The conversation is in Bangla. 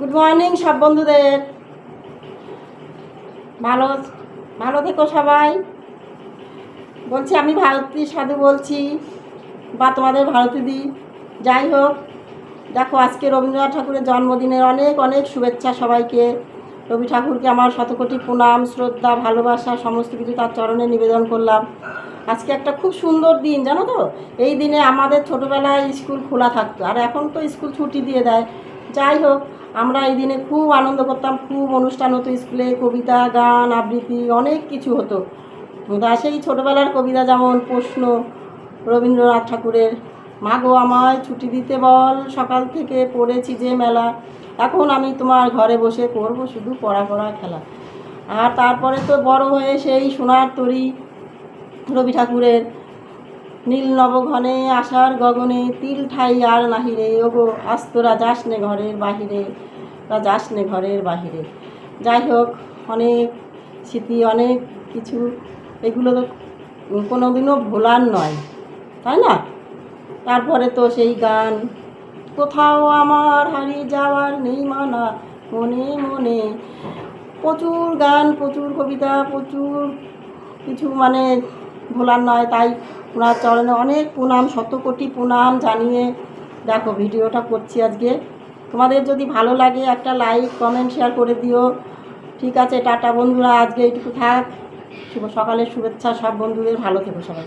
গুড মর্নিং সব বন্ধুদের। ভালো ভালো থেকো সবাই। বলছি আমি ভারতী সাধু বলছি, বা তোমাদের ভারতী দি। যাই হোক, দেখো আজকে রবীন্দ্রনাথ ঠাকুরের জন্মদিনের অনেক অনেক শুভেচ্ছা সবাইকে। রবি ঠাকুরকে আমার শতকোটি প্রণাম, শ্রদ্ধা, ভালোবাসা সমস্ত কিছু তার চরণে নিবেদন করলাম। আজকে একটা খুব সুন্দর দিন, জানো তো। এই দিনে আমাদের ছোটোবেলায় স্কুল খোলা থাকতো, আর এখন তো স্কুল ছুটি দিয়ে দেয়। যাই হোক, আমরা এই দিনে খুব আনন্দ করতাম, খুব অনুষ্ঠান হতো স্কুলে, কবিতা, গান, আবৃত্তি, অনেক কিছু হতো। তা সেই ছোটোবেলার কবিতা যেমন প্রশ্ন রবীন্দ্রনাথ ঠাকুরের, মা গো আমায় ছুটি দিতে বল, সকাল থেকে পড়েছি যে মেলা, এখন আমি তোমার ঘরে বসে করবো শুধু পড়া পড়া খেলা। আর তারপরে তো বড় হয়ে সেই সোনার তরী রবি ঠাকুরের, নীল নবঘনে আশার গগনে তিল ঠাই আর নাহিরে, ওগো আজ তোরা যাস নে ঘরের বাহিরে, তা যাস নে ঘরের বাহিরে। যাই হোক, অনেক স্মৃতি, অনেক কিছু, এগুলো তো কোনো দিনও ভোলার নয়, তাই না? তারপরে তো সেই গান, কোথাও আমার হারিয়ে যাওয়ার নেই মানা, মনে মনে, প্রচুর গান, প্রচুর কবিতা, প্রচুর কিছু, মানে ভোলার নয়। তাই ওনার চরণে অনেক প্রণাম, শতকোটি প্রণাম জানিয়ে দেখো ভিডিওটা করছি আজকে। তোমাদের যদি ভালো লাগে একটা লাইক, কমেন্ট, শেয়ার করে দিও। ঠিক আছে, টাটা বন্ধুরা, আজকে এইটুকু থাক। শুভ সকালের শুভেচ্ছা সব বন্ধুদের, ভালো থেকো সবাই।